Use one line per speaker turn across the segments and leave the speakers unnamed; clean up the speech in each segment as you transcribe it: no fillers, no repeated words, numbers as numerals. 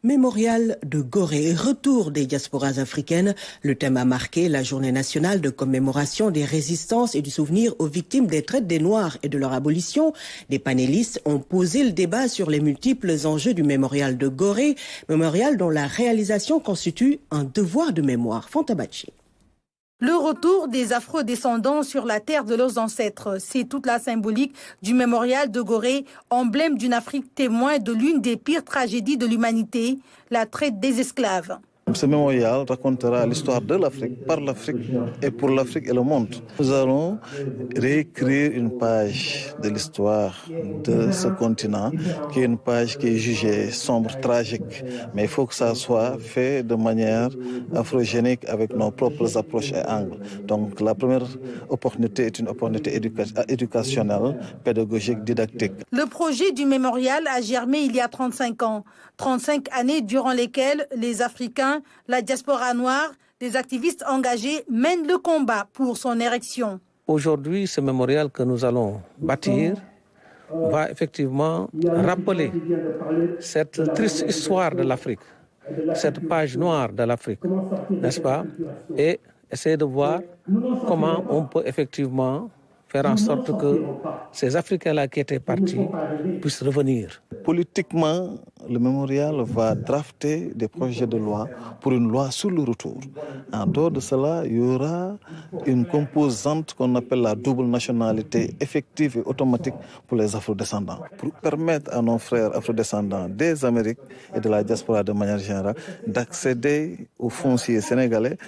Mémorial de Gorée, retour des diasporas africaines. Le thème a marqué la journée nationale de commémoration des résistances et du souvenir aux victimes des traites des Noirs et de leur abolition. Des panélistes ont posé le débat sur les multiples enjeux du mémorial de Gorée, mémorial dont la réalisation constitue un devoir de mémoire. Fantabachi.
Le retour des afro-descendants sur la terre de leurs ancêtres, c'est toute la symbolique du mémorial de Gorée, emblème d'une Afrique témoin de l'une des pires tragédies de l'humanité, la traite des esclaves.
Ce mémorial racontera l'histoire de l'Afrique, par l'Afrique et pour l'Afrique et le monde. Nous allons réécrire une page de l'histoire de ce continent, qui est une page qui est jugée sombre, tragique. Mais il faut que ça soit fait de manière afrogénique avec nos propres approches et angles. Donc la première opportunité est une opportunité éducationnelle, pédagogique, didactique.
Le projet du mémorial a germé il y a 35 ans. 35 années durant lesquelles les Africains, la diaspora noire, des activistes engagés mènent le combat pour son érection.
Aujourd'hui, ce mémorial que nous allons bâtir va effectivement rappeler cette triste histoire de l'Afrique, cette page noire de l'Afrique, n'est-ce pas? Et essayer de voir comment on peut effectivement faire en sorte que ces Africains-là qui étaient partis puissent revenir.
Politiquement, le mémorial va drafter des projets de loi pour une loi sur le retour. En dehors de cela, il y aura une composante qu'on appelle la double nationalité effective et automatique pour les afrodescendants. Pour permettre à nos frères afrodescendants des Amériques et de la diaspora de manière générale d'accéder aux fonciers sénégalais,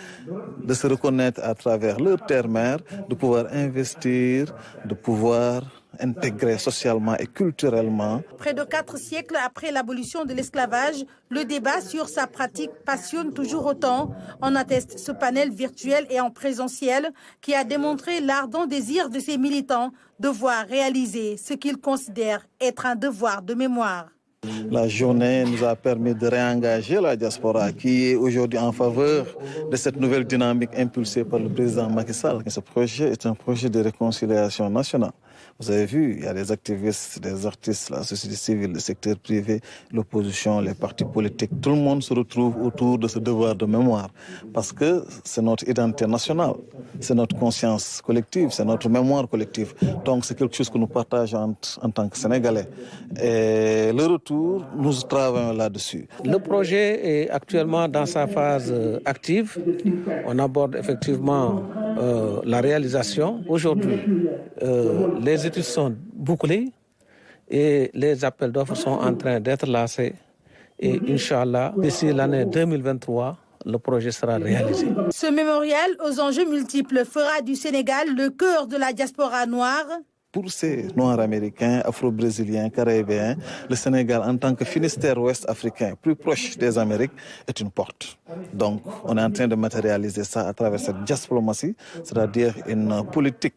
de se reconnaître à travers leur terre-mère, de pouvoir investir, de pouvoir intégrer socialement et culturellement.
Près de 4 siècles après l'abolition de l'esclavage, le débat sur sa pratique passionne toujours autant. En atteste ce panel virtuel et en présentiel qui a démontré l'ardent désir de ses militants de voir réaliser ce qu'ils considèrent être un devoir de mémoire.
La journée nous a permis de réengager la diaspora qui est aujourd'hui en faveur de cette nouvelle dynamique impulsée par le président Macky Sall. Ce projet est un projet de réconciliation nationale. Vous avez vu, il y a des activistes, des artistes, la société civile, le secteur privé, l'opposition, les partis politiques. Tout le monde se retrouve autour de ce devoir de mémoire parce que c'est notre identité nationale, c'est notre conscience collective, c'est notre mémoire collective. Donc c'est quelque chose que nous partageons en tant que Sénégalais. Et le retour, nous travaillons là-dessus.
Le projet est actuellement dans sa phase active. On aborde effectivement la réalisation. Aujourd'hui, les études sont bouclées et les appels d'offres sont en train d'être lancés. Et Inch'Allah, d'ici l'année 2023, le projet sera réalisé.
Ce mémorial aux enjeux multiples fera du Sénégal le cœur de la diaspora noire.
Pour ces Noirs américains, afro-brésiliens, caribéens, le Sénégal, en tant que Finistère ouest africain, plus proche des Amériques, est une porte. Donc, on est en train de matérialiser ça à travers cette diplomatie, c'est-à-dire une politique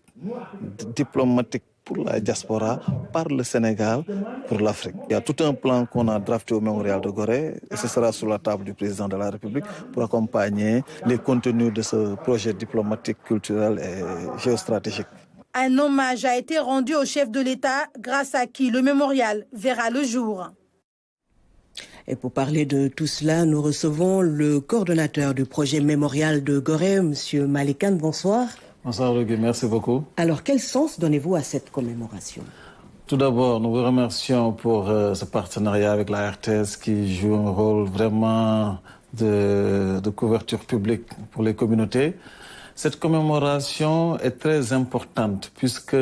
diplomatique pour la diaspora, par le Sénégal, pour l'Afrique. Il y a tout un plan qu'on a drafté au mémorial de Gorée et ce sera sur la table du président de la République pour accompagner les contenus de ce projet diplomatique, culturel et géostratégique.
Un hommage a été rendu au chef de l'État, grâce à qui le mémorial verra le jour.
Et pour parler de tout cela, nous recevons le coordonnateur du projet mémorial de Gorée, M. Malikan. Bonsoir.
Bonsoir, Rugi. Merci beaucoup.
Alors, quel sens donnez-vous à cette commémoration?
Tout d'abord, nous vous remercions pour ce partenariat avec la RTS qui joue un rôle vraiment de couverture publique pour les communautés. Cette commémoration est très importante puisque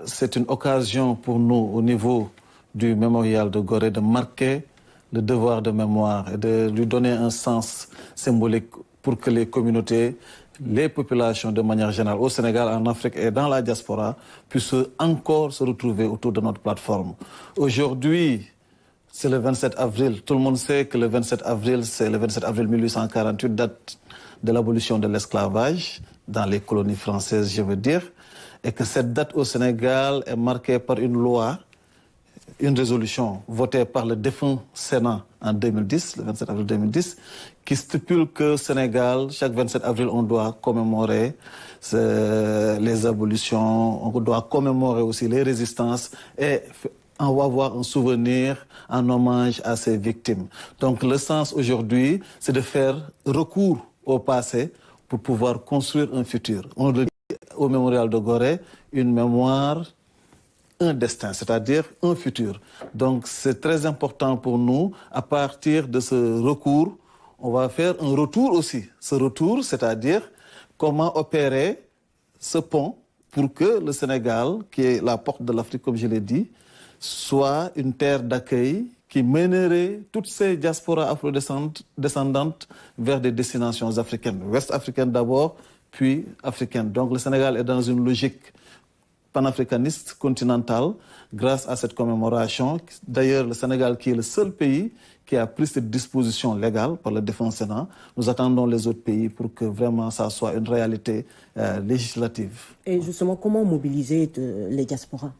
c'est une occasion pour nous, au niveau du mémorial de Gorée, de marquer le devoir de mémoire et de lui donner un sens symbolique pour que les communautés, les populations de manière générale au Sénégal, en Afrique et dans la diaspora puissent encore se retrouver autour de notre plateforme. Aujourd'hui, c'est le 27 avril. Tout le monde sait que le 27 avril, c'est le 27 avril 1848, date de l'abolition de l'esclavage dans les colonies françaises, je veux dire, et que cette date au Sénégal est marquée par une loi, une résolution votée par le défunt Sénat en 2010, le 27 avril 2010, qui stipule que au Sénégal, chaque 27 avril, on doit commémorer les abolitions, on doit commémorer aussi les résistances et avoir un souvenir, un hommage à ces victimes. Donc le sens aujourd'hui, c'est de faire recours au passé pour pouvoir construire un futur. On le dit au mémorial de Gorée, une mémoire, un destin, c'est-à-dire un futur. Donc c'est très important pour nous, à partir de ce recours, on va faire un retour aussi. Ce retour, c'est-à-dire comment opérer ce pont pour que le Sénégal, qui est la porte de l'Afrique, comme je l'ai dit, soit une terre d'accueil qui mènerait toutes ces diasporas afro-descendantes vers des destinations africaines. Ouest-africaines d'abord, puis africaines. Donc le Sénégal est dans une logique panafricaniste continentale grâce à cette commémoration. D'ailleurs, le Sénégal, qui est le seul pays qui a pris cette disposition légale par le défunt Sénat, nous attendons les autres pays pour que vraiment ça soit une réalité législative.
Et justement, comment mobiliser les diasporas?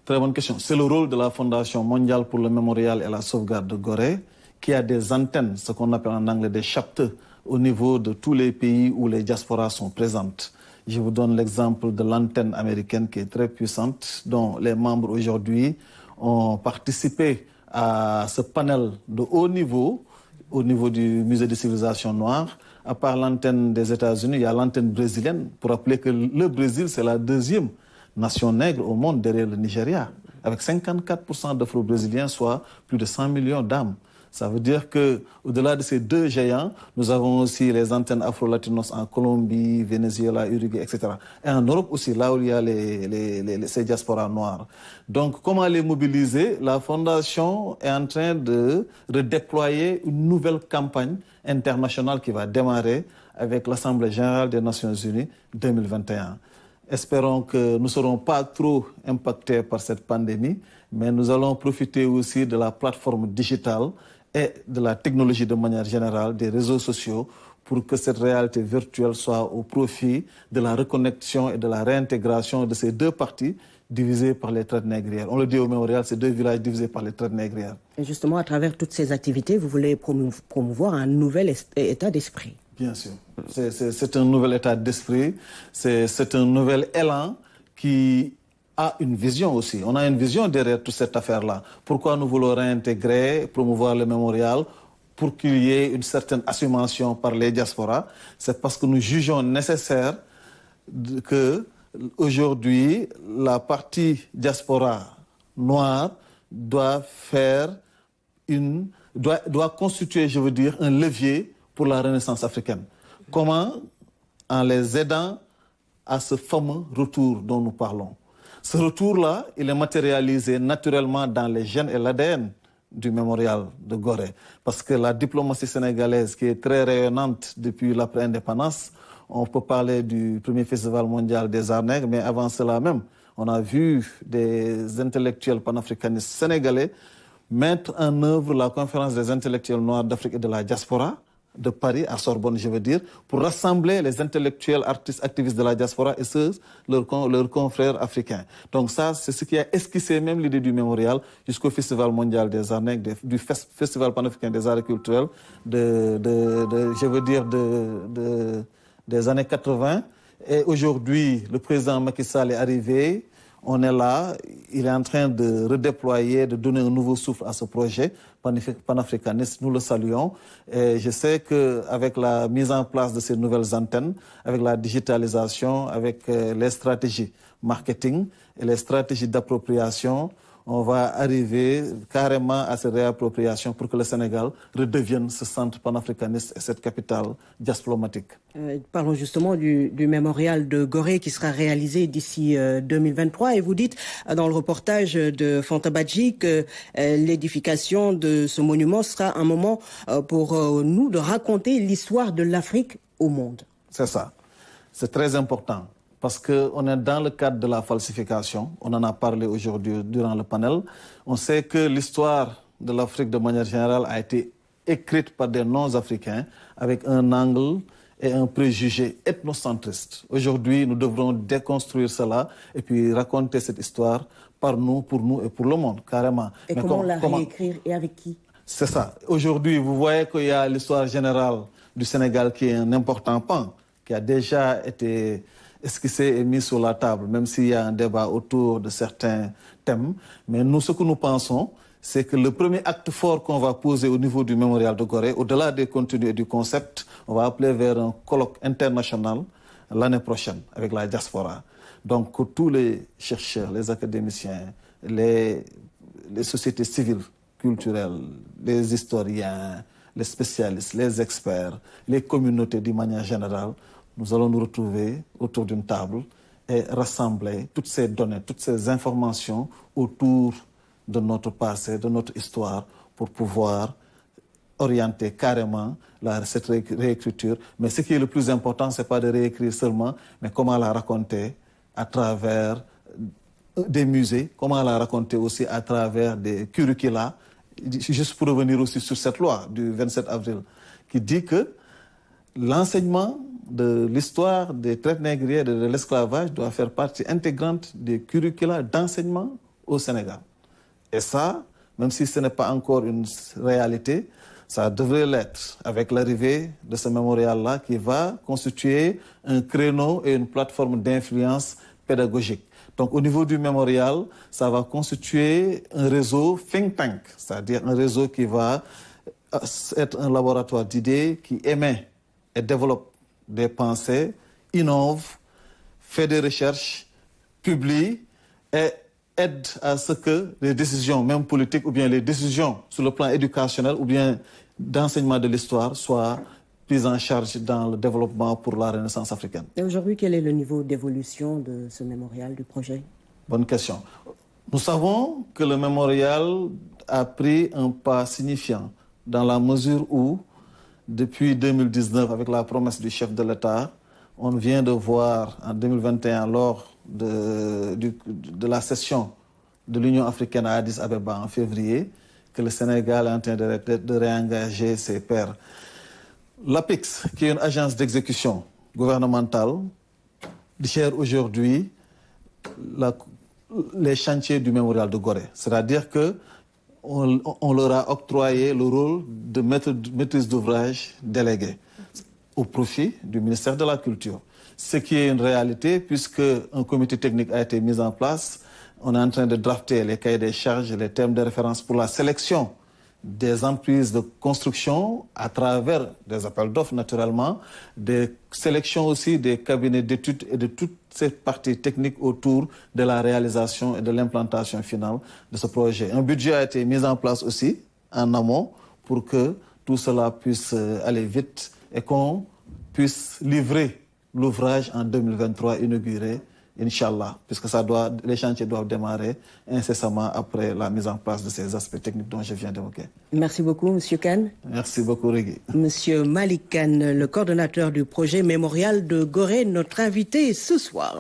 Très bonne question. C'est le rôle de la Fondation mondiale pour le mémorial et la sauvegarde de Gorée, qui a des antennes, ce qu'on appelle en anglais des chapters, au niveau de tous les pays où les diasporas sont présentes. Je vous donne l'exemple de l'antenne américaine qui est très puissante, dont les membres aujourd'hui ont participé à ce panel de haut niveau, au niveau du Musée des civilisations noires. À part l'antenne des États-Unis, il y a l'antenne brésilienne, pour rappeler que le Brésil, c'est la deuxième nation nègre au monde derrière le Nigeria, avec 54% d'Afro-Brésiliens, soit plus de 100 millions d'âmes. Ça veut dire qu'au-delà de ces deux géants, nous avons aussi les antennes afro-latinos en Colombie, Venezuela, Uruguay, etc. Et en Europe aussi, là où il y a ces diasporas noires. Donc, comment les mobiliser? La Fondation est en train de redéployer une nouvelle campagne internationale qui va démarrer avec l'Assemblée générale des Nations unies 2021. Espérons que nous ne serons pas trop impactés par cette pandémie, mais nous allons profiter aussi de la plateforme digitale et de la technologie de manière générale, des réseaux sociaux, pour que cette réalité virtuelle soit au profit de la reconnexion et de la réintégration de ces deux parties divisés par les traites négrières. On le dit au mémorial, ces deux villages divisés par les traites négrières.
Et justement, à travers toutes ces activités, vous voulez promouvoir un nouvel état d'esprit.
Bien sûr. C'est un nouvel état d'esprit, c'est un nouvel élan qui a une vision aussi. On a une vision derrière toute cette affaire-là. Pourquoi nous voulons réintégrer, promouvoir le mémorial pour qu'il y ait une certaine assumation par les diasporas? C'est parce que nous jugeons nécessaire que aujourd'hui, la partie diaspora noire doit constituer, je veux dire, un levier pour la renaissance africaine. Comment? En les aidant à ce fameux retour dont nous parlons. Ce retour-là, il est matérialisé naturellement dans les gènes et l'ADN du mémorial de Gorée. Parce que la diplomatie sénégalaise, qui est très rayonnante depuis l'après-indépendance, on peut parler du premier festival mondial des arts nègres, mais avant cela même, on a vu des intellectuels panafricanistes sénégalais mettre en œuvre la conférence des intellectuels noirs d'Afrique et de la diaspora, de Paris, à Sorbonne, je veux dire, pour rassembler les intellectuels, artistes, activistes de la diaspora et leurs confrères africains. Donc ça, c'est ce qui a esquissé même l'idée du mémorial jusqu'au Festival mondial des arts nègres, du Festival panafricain des arts et culturels, des années 80. Et aujourd'hui, le président Macky Sall est arrivé. On est là, il est en train de redéployer, de donner un nouveau souffle à ce projet panafricaniste. Nous le saluons. Et je sais qu'avec la mise en place de ces nouvelles antennes, avec la digitalisation, avec les stratégies marketing et les stratégies d'appropriation, on va arriver carrément à cette réappropriation pour que le Sénégal redevienne ce centre panafricaniste et cette capitale diplomatique.
Parlons justement du mémorial de Gorée qui sera réalisé d'ici 2023. Et vous dites dans le reportage de Fanta Badji que l'édification de ce monument sera un moment pour nous de raconter l'histoire de l'Afrique au monde.
C'est ça. C'est très important. Parce qu'on est dans le cadre de la falsification. On en a parlé aujourd'hui durant le panel. On sait que l'histoire de l'Afrique de manière générale a été écrite par des non-africains avec un angle et un préjugé ethnocentriste. Aujourd'hui, nous devrons déconstruire cela et puis raconter cette histoire par nous, pour nous et pour le monde, carrément.
Et mais comment la réécrire et avec qui?
C'est ça. Aujourd'hui, vous voyez qu'il y a l'histoire générale du Sénégal qui est un important pan, qui a déjà été
esquissé et mis sur la table, même s'il y a un débat autour de certains thèmes. Mais nous, ce que nous pensons, c'est que le premier acte fort qu'on va poser au niveau du mémorial de Gorée, au-delà des contenus et du concept, on va appeler vers un colloque international l'année prochaine avec la diaspora. Donc tous les chercheurs, les académiciens, les sociétés civiles, culturelles, les historiens, les spécialistes, les experts, les communautés d'une manière générale, nous allons nous retrouver autour d'une table et rassembler toutes ces données, toutes ces informations autour de notre passé, de notre histoire, pour pouvoir orienter carrément cette réécriture. Mais ce qui est le plus important, ce n'est pas de réécrire seulement, mais comment la raconter à travers des musées, comment la raconter aussi à travers des curricula. Juste pour revenir aussi sur cette loi du 27 avril, qui dit que l'enseignement de l'histoire des traites négrières et de l'esclavage doit faire partie intégrante des curricula d'enseignement au Sénégal. Et ça, même si ce n'est pas encore une réalité, ça devrait l'être avec l'arrivée de ce mémorial-là qui va constituer un créneau et une plateforme d'influence pédagogique. Donc au niveau du mémorial, ça va constituer un réseau think tank, c'est-à-dire un réseau qui va être un laboratoire d'idées qui émet et développe des pensées, innove, fait des recherches, publie et aide à ce que les décisions, même politiques, ou bien les décisions sur le plan éducationnel, ou bien d'enseignement de l'histoire, soient prises en charge dans le développement pour la Renaissance africaine.
Et aujourd'hui, quel est le niveau d'évolution de ce mémorial, du projet?
Bonne question. Nous savons que le mémorial a pris un pas signifiant dans la mesure où, depuis 2019, avec la promesse du chef de l'État, on vient de voir en 2021, lors de la session de l'Union africaine à Addis Abeba en février, que le Sénégal est en train de réengager ses pairs. L'APIX, qui est une agence d'exécution gouvernementale, gère aujourd'hui les chantiers du mémorial de Gorée. C'est-à-dire qu'on leur a octroyé le rôle de maîtrise d'ouvrage délégué au profit du ministère de la Culture. Ce qui est une réalité puisque un comité technique a été mis en place. On est en train de drafter les cahiers des charges, les termes de référence pour la sélection des entreprises de construction à travers des appels d'offres naturellement, des sélections aussi des cabinets d'études et de toutes ces parties techniques autour de la réalisation et de l'implantation finale de ce projet. Un budget a été mis en place aussi en amont pour que tout cela puisse aller vite et qu'on puisse livrer l'ouvrage en 2023 inauguré, Inch'Allah, puisque les chantiers doivent démarrer incessamment après la mise en place de ces aspects techniques dont je viens d'évoquer.
Merci beaucoup, M. Kane.
Merci beaucoup, Régui.
Monsieur Malick Kane, le coordonnateur du projet mémorial de Gorée, notre invité ce soir.